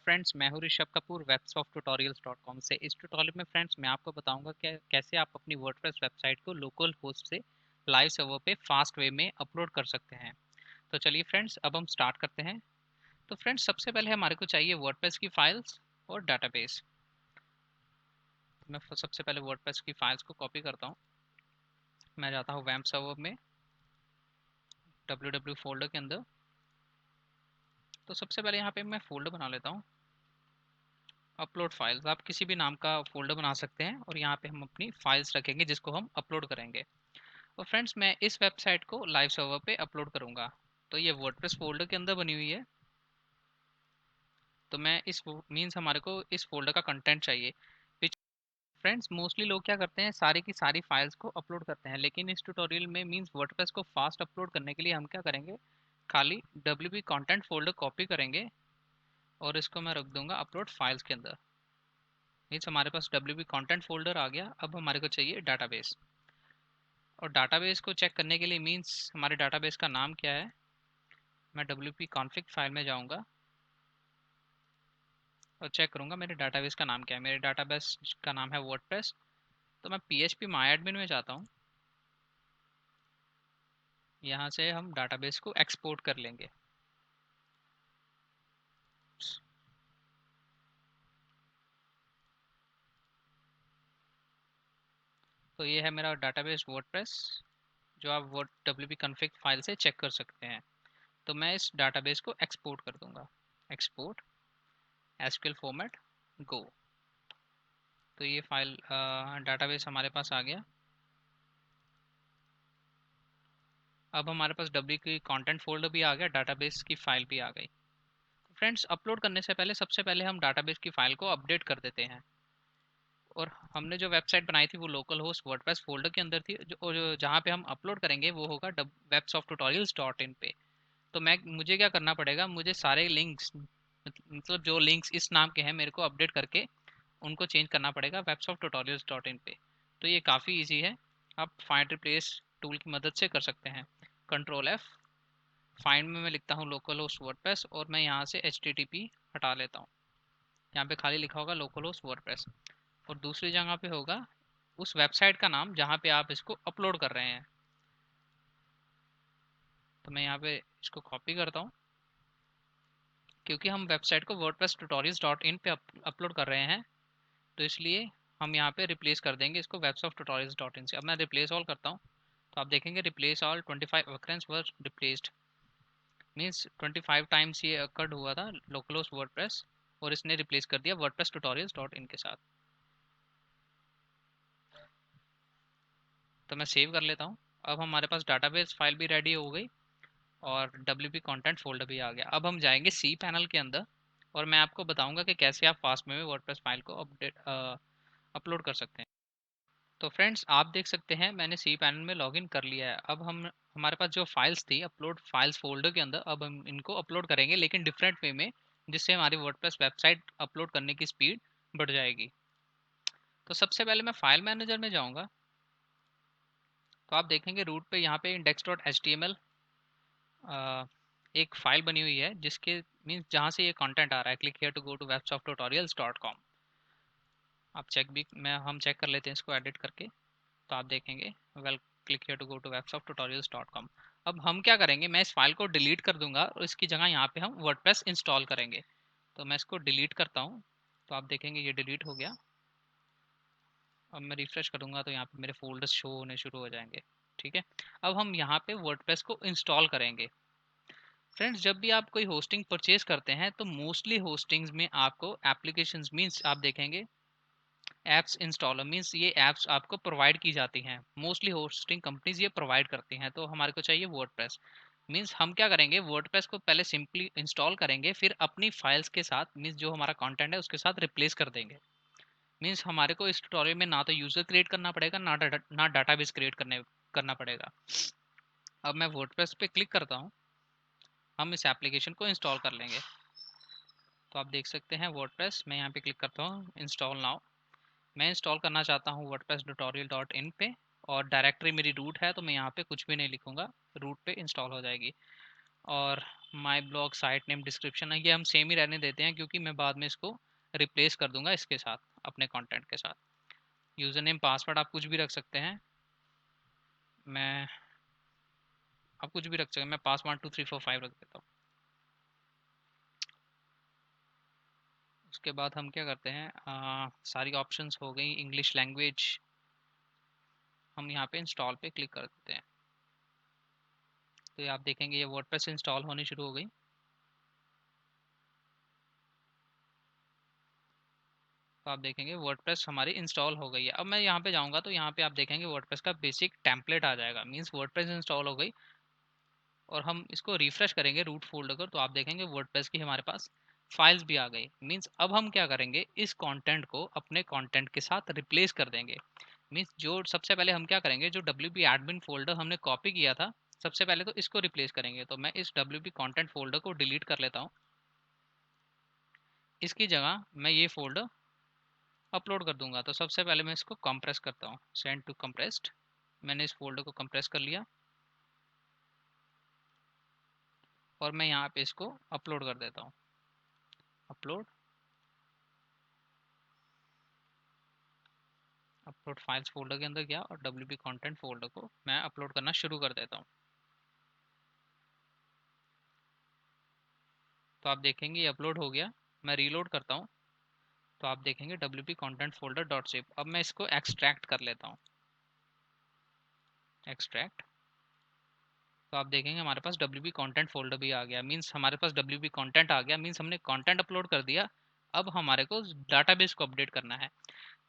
Friends, मैं हूं Rishabh Kapoor websofttutorials.com से। इस ट्यूटोरियल में फ्रेंड्स मैं आपको बताऊंगा कि कैसे आप अपनी वर्डप्रेस वेबसाइट को लोकल होस्ट से लाइव सर्वर पे फास्ट वे में अपलोड कर सकते हैं। तो चलिए फ्रेंड्स, अब हम स्टार्ट करते हैं। तो फ्रेंड्स, सबसे पहले हमारे को चाहिए वर्डप्रेस की फाइल्स और डाटाबेस। मैं सबसे पहले वर्डप्रेस की फाइल्स को कॉपी करता हूँ। मैं जाता हूँ वैम्प सर्वर में www फोल्डर के अंदर। तो सबसे पहले यहाँ पे मैं फोल्डर बना लेता हूँ अपलोड फाइल्स। आप किसी भी नाम का फोल्डर बना सकते हैं और यहाँ पे हम अपनी फाइल्स रखेंगे जिसको हम अपलोड करेंगे। और फ्रेंड्स, मैं इस वेबसाइट को लाइव सर्वर पे अपलोड करूँगा। तो ये वर्डप्रेस फोल्डर के अंदर बनी हुई है। तो मैं इस मीन्स हमारे को इस फोल्डर का कंटेंट चाहिए। फ्रेंड्स, मोस्टली लोग क्या करते हैं, सारी की सारी फाइल्स को अपलोड करते हैं, लेकिन इस ट्यूटोरियल में मीन्स वर्डप्रेस को फास्ट अपलोड करने के लिए हम क्या करेंगे, खाली wp कंटेंट फोल्डर कॉपी करेंगे और इसको मैं रख दूंगा अपलोड फाइल्स के अंदर। मीन्स हमारे पास wp कंटेंट फोल्डर आ गया। अब हमारे को चाहिए डाटाबेस। और डाटाबेस को चेक करने के लिए मीन्स हमारे डाटाबेस का नाम क्या है, मैं wp config फाइल में जाऊंगा और चेक करूंगा मेरे डाटाबेस का नाम क्या है। मेरे डाटाबेस का नाम है वर्डप्रेस। तो मैं php MyAdmin में जाता हूँ। यहाँ से हम डाटाबेस को एक्सपोर्ट कर लेंगे। तो ये है मेरा डाटाबेस वर्डप्रेस, जो आप वर्ड wp config फाइल से चेक कर सकते हैं। तो मैं इस डाटाबेस को एक्सपोर्ट कर दूंगा। एक्सपोर्ट एसक्यूएल फॉर्मेट गो। तो ये फाइल डाटाबेस हमारे पास आ गया। अब हमारे पास डब्ल्यू की कंटेंट फोल्डर भी आ गया, डाटाबेस की फाइल भी आ गई। फ्रेंड्स, अपलोड करने से पहले सबसे पहले हम डाटाबेस की फाइल को अपडेट कर देते हैं। और हमने जो वेबसाइट बनाई थी वो लोकल होस्ट वर्डप्रेस फोल्डर के अंदर थी, जो जहाँ पे हम अपलोड करेंगे वो होगा websofttutorials.in पे। तो मुझे क्या करना पड़ेगा, मुझे सारे लिंक्स, मतलब जो लिंक्स इस नाम के हैं, मेरे को अपडेट करके उनको चेंज करना पड़ेगा websofttutorials.in पे। तो ये काफ़ी इजी है। आप फाइंड रिप्लेस टूल की मदद से कर सकते हैं। Ctrl+F, फाइंड में मैं लिखता हूँ लोकल होस्ट वर्डप्रेस और मैं यहाँ से HTTP हटा लेता हूँ। यहाँ पे खाली लिखा होगा लोकल होस्ट वर्डप्रेस और दूसरी जगह पे होगा उस वेबसाइट का नाम जहाँ पे आप इसको अपलोड कर रहे हैं। तो मैं यहाँ पे इसको कॉपी करता हूँ, क्योंकि हम वेबसाइट को वर्डप्रेस tutorials.in पे अपलोड कर रहे हैं, तो इसलिए हम यहाँ पे रिप्लेस कर देंगे इसको websofttutorials.in से। अब मैं रिप्लेस ऑल करता हूँ, तो आप देखेंगे रिप्लेस ऑल 25 occurrence वर रिप्लेस्ड। मीन्स 25 टाइम्स ये अकर्ड हुआ था लोकल होस्ट वर्डप्रेस और इसने रिप्लेस कर दिया वर्डप्रेस tutorials.in के साथ। तो मैं सेव कर लेता हूँ। अब हमारे पास डाटाबेस फाइल भी रेडी हो गई और wp कंटेंट फोल्डर भी आ गया। अब हम जाएंगे सी पैनल के अंदर और मैं आपको बताऊंगा कि कैसे आप फास्ट में वर्डप्रेस फाइल को अपलोड कर सकते हैं। तो फ्रेंड्स, आप देख सकते हैं मैंने सी पैनल में लॉगिन कर लिया है। अब हम हमारे पास जो फाइल्स थी अपलोड फाइल्स फोल्डर के अंदर, अब हम इनको अपलोड करेंगे लेकिन डिफरेंट वे में, जिससे हमारी वर्डप्रेस वेबसाइट अपलोड करने की स्पीड बढ़ जाएगी। तो सबसे पहले मैं फाइल मैनेजर में जाऊंगा। तो आप देखेंगे रूट पे यहाँ पे index.html एक फाइल बनी हुई है, जिसके मीन्स जहाँ से ये कंटेंट आ रहा है, click here to go to websofttutorials.com। आप हम चेक कर लेते हैं इसको एडिट करके। तो आप देखेंगे well, click here to go to websofttutorials.com। अब हम क्या करेंगे, मैं इस फाइल को डिलीट कर दूंगा और इसकी जगह यहाँ पे हम वर्डप्रेस इंस्टॉल करेंगे। तो मैं इसको डिलीट करता हूँ। तो आप देखेंगे ये डिलीट हो गया। अब मैं रिफ्रेश करूँगा तो यहाँ पे मेरे फोल्डर्स शो होने शुरू हो जाएंगे। ठीक है, अब हम यहाँ पे वर्डप्रेस को इंस्टॉल करेंगे। फ्रेंड्स, जब भी आप कोई होस्टिंग परचेज करते हैं तो मोस्टली होस्टिंग्स में आपको एप्लीकेशंस मींस आप देखेंगे एप्स इंस्टॉलर मींस ये एप्स आपको प्रोवाइड की जाती हैं। मोस्टली होस्टिंग कंपनीज ये प्रोवाइड करती हैं। तो हमारे को चाहिए वर्डप्रेस। मींस हम क्या करेंगे, वर्डप्रेस को पहले सिंपली इंस्टॉल करेंगे, फिर अपनी फाइल्स के साथ मींस जो हमारा कंटेंट है उसके साथ रिप्लेस कर देंगे। मींस हमारे को इस ट्यूटोरियल में ना तो यूजर क्रिएट करना पड़ेगा, ना डाटाबेस क्रिएट करना पड़ेगा। अब मैं वर्डप्रेस पे क्लिक करता हूँ, हम इस एप्लीकेशन को इंस्टॉल कर लेंगे। तो आप देख सकते हैं वर्डप्रेस, मैं यहाँ पे क्लिक करता हूँ इंस्टॉल नाउ। मैं इंस्टॉल करना चाहता हूँ वर्डप्रेस tutorial.in पे और डायरेक्टरी मेरी रूट है, तो मैं यहाँ पे कुछ भी नहीं लिखूंगा, रूट पे इंस्टॉल हो जाएगी। और my blog, site name, description है, ये हम सेम ही रहने देते हैं क्योंकि मैं बाद में इसको रिप्लेस कर दूंगा इसके साथ, अपने कंटेंट के साथ। यूज़र नेम पासवर्ड आप कुछ भी रख सकते हैं, मैं आप कुछ भी रख सकते हैं, मैं पास 1 2 3 4 5 रख देता हूँ। उसके बाद हम क्या करते हैं, सारी ऑप्शंस हो गई, इंग्लिश लैंग्वेज, हम यहाँ पे इंस्टॉल पे क्लिक कर देते हैं। तो ये आप देखेंगे ये वर्डप्रेस इंस्टॉल होनी शुरू हो गई। तो आप देखेंगे वर्डप्रेस हमारी इंस्टॉल हो गई है। अब मैं यहाँ पे जाऊँगा तो यहाँ पे आप देखेंगे वर्डप्रेस का बेसिक टेम्पलेट आ जाएगा, मीन्स वर्डप्रेस इंस्टॉल हो गई। और हम इसको रिफ्रेश करेंगे रूट फोल्डर को, तो आप देखेंगे वर्डप्रेस की हमारे पास फाइल्स भी आ गई। मीन्स अब हम क्या करेंगे, इस कंटेंट को अपने कंटेंट के साथ रिप्लेस कर देंगे। मीन्स जो सबसे पहले हम क्या करेंगे, जो WP एडमिन फोल्डर हमने कॉपी किया था, सबसे पहले तो इसको रिप्लेस करेंगे। तो मैं इस WP कंटेंट फोल्डर को डिलीट कर लेता हूँ। इसकी जगह मैं ये फोल्डर अपलोड कर दूंगा। तो सबसे पहले मैं इसको कंप्रेस करता हूँ, सेंड टू कंप्रेस्ड। मैंने इस फोल्डर को कंप्रेस कर लिया और मैं यहाँ पे इसको अपलोड कर देता हूँ। अपलोड अपलोड फाइल्स फोल्डर के अंदर गया और WP कंटेंट फोल्डर को मैं अपलोड करना शुरू कर देता हूँ। तो आप देखेंगे ये अपलोड हो गया। मैं रीलोड करता हूँ तो आप देखेंगे WP content folder dot zip. अब मैं इसको एक्सट्रैक्ट कर लेता हूँ, एक्सट्रैक्ट। तो आप देखेंगे हमारे पास WP कंटेंट फोल्डर भी आ गया, मीन्स हमारे पास WP कंटेंट आ गया, मीन्स हमने कंटेंट अपलोड कर दिया। अब हमारे को डाटाबेस को अपडेट करना है।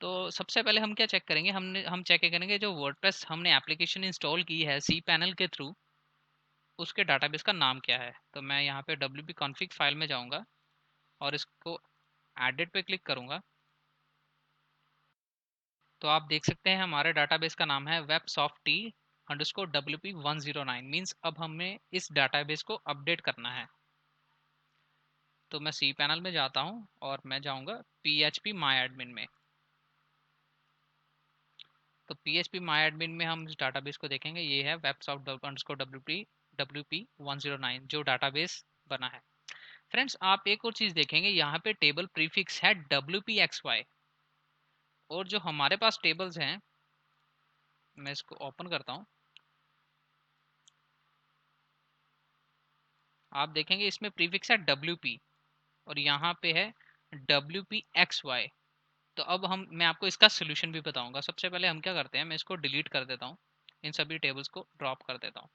तो सबसे पहले हम क्या चेक करेंगे, हम चेक करेंगे जो वर्डप्रेस हमने एप्लीकेशन इंस्टॉल की है cPanel के थ्रू, उसके डाटाबेस का नाम क्या है। तो मैं यहाँ पे WP कॉन्फ़िग फाइल में जाऊँगा और इसको एडिट पे क्लिक करूँगा। तो आप देख सकते हैं हमारे डाटाबेस का नाम है websofty_wp109। मीन्स अब हमें इस डाटाबेस को अपडेट करना है। तो मैं cPanel में जाता हूँ और मैं जाऊँगा PHP MyAdmin में। तो PHP MyAdmin में हम इस डाटाबेस को देखेंगे, ये है websoft_wp109 जो डाटाबेस बना है। फ्रेंड्स आप एक और चीज़ देखेंगे, यहाँ पे टेबल प्रीफिक्स है WPXY। और जो हमारे पास टेबल्स हैं, मैं इसको ओपन करता हूँ, आप देखेंगे इसमें प्रीफिक्स है WP और यहाँ पे है WPXY। तो अब मैं आपको इसका सोल्यूशन भी बताऊंगा। सबसे पहले हम क्या करते हैं, मैं इसको डिलीट कर देता हूँ, इन सभी टेबल्स को ड्रॉप कर देता हूँ।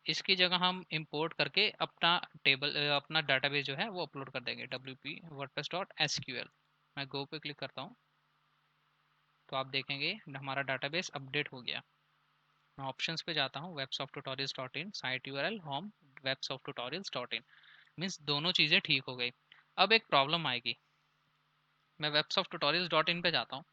इसकी जगह हम इंपोर्ट करके अपना डाटाबेस जो है वो अपलोड कर देंगे, WP wordpress.sql। मैं गो पे क्लिक करता हूँ तो आप देखेंगे हमारा डाटाबेस अपडेट हो गया। मैं ऑप्शंस पे जाता हूँ, websofttutorials.in, site URL home websofttutorials.in। Means दोनों चीज़ें ठीक हो गई। अब एक प्रॉब्लम आएगी, मैं websofttutorials.in पे जाता हूँ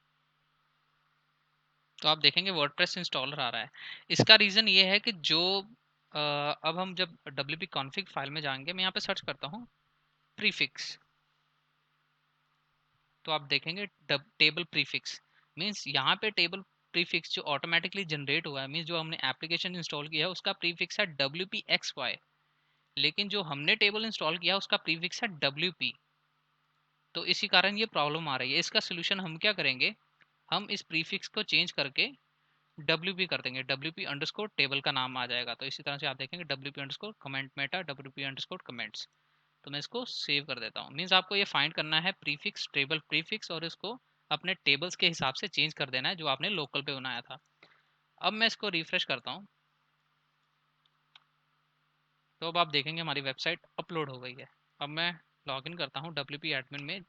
तो आप देखेंगे वर्डप्रेस इंस्टॉलर आ रहा है। इसका रीज़न ये है कि जो अब हम जब WP कॉन्फ़िग फाइल में जाएंगे, मैं यहाँ पे सर्च करता हूँ प्रीफिक्स, तो आप देखेंगे टेबल प्रीफिक्स। मीन्स यहाँ पे टेबल प्रीफिक्स जो ऑटोमेटिकली जनरेट हुआ है, मीन्स जो हमने एप्लीकेशन इंस्टॉल किया है उसका प्रीफिक्स है WPXY। लेकिन जो हमने टेबल इंस्टॉल किया उसका प्रीफिक्स है WP। तो इसी कारण ये प्रॉब्लम आ रही है। इसका सोल्यूशन हम क्या करेंगे, हम इस प्रीफिक्स को चेंज करके WP कर देंगे, WP अंडरस्कोर टेबल का नाम आ जाएगा। तो इसी तरह से आप देखेंगे WP underscore comment Meta, WP underscore comments. तो मैं इसको सेव कर देता हूँ। मीन्स आपको ये फाइंड करना है प्रीफिक्स, टेबल प्रीफिक्स, और इसको अपने टेबल्स के हिसाब से चेंज कर देना है जो आपने लोकल पे बनाया था। अब मैं इसको रिफ्रेश करता हूँ तो अब आप देखेंगे हमारी वेबसाइट अपलोड हो गई है। अब मैं लॉगिन करता हूँ WP एडमिन में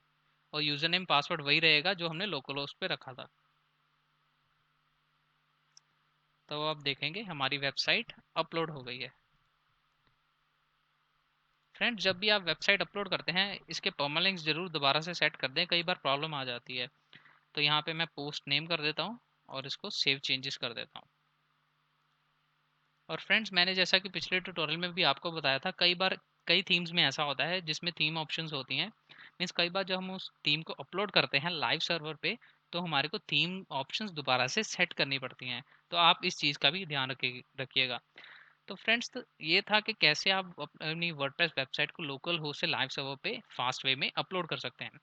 और यूज़र नेम पासवर्ड वही रहेगा जो हमने लोकल होस्ट पे रखा था। तो आप देखेंगे हमारी वेबसाइट अपलोड हो गई है। फ्रेंड्स जब भी आप वेबसाइट अपलोड करते हैं इसके परमालिंक्स जरूर दोबारा से सेट कर दें, कई बार प्रॉब्लम आ जाती है। तो यहाँ पे मैं पोस्ट नेम कर देता हूँ और इसको सेव चेंजेस कर देता हूँ। और फ्रेंड्स मैंने जैसा कि पिछले ट्यूटोरियल में भी आपको बताया था, कई बार कई थीम्स में ऐसा होता है जिसमें थीम ऑप्शंस होती हैं। मीन्स कई बार जब हम उस थीम को अपलोड करते हैं लाइव सर्वर पे तो हमारे को थीम ऑप्शंस दोबारा से सेट करनी पड़ती हैं। तो आप इस चीज़ का भी ध्यान रखिएगा। तो फ्रेंड्स, तो ये था कि कैसे आप अपनी वर्डप्रेस वेबसाइट को लोकल होस्ट से लाइव सर्वर पे फास्ट वे में अपलोड कर सकते हैं।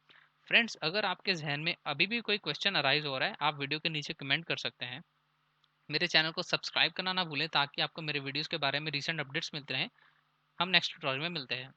फ्रेंड्स, अगर आपके जहन में अभी भी कोई क्वेश्चन अराइज हो रहा है, आप वीडियो के नीचे कमेंट कर सकते हैं। मेरे चैनल को सब्सक्राइब करना ना भूलें ताकि आपको मेरे वीडियोस के बारे में रीसेंट अपडेट्स मिलते रहें। हम नेक्स्ट ट्यूटोरियल में मिलते हैं।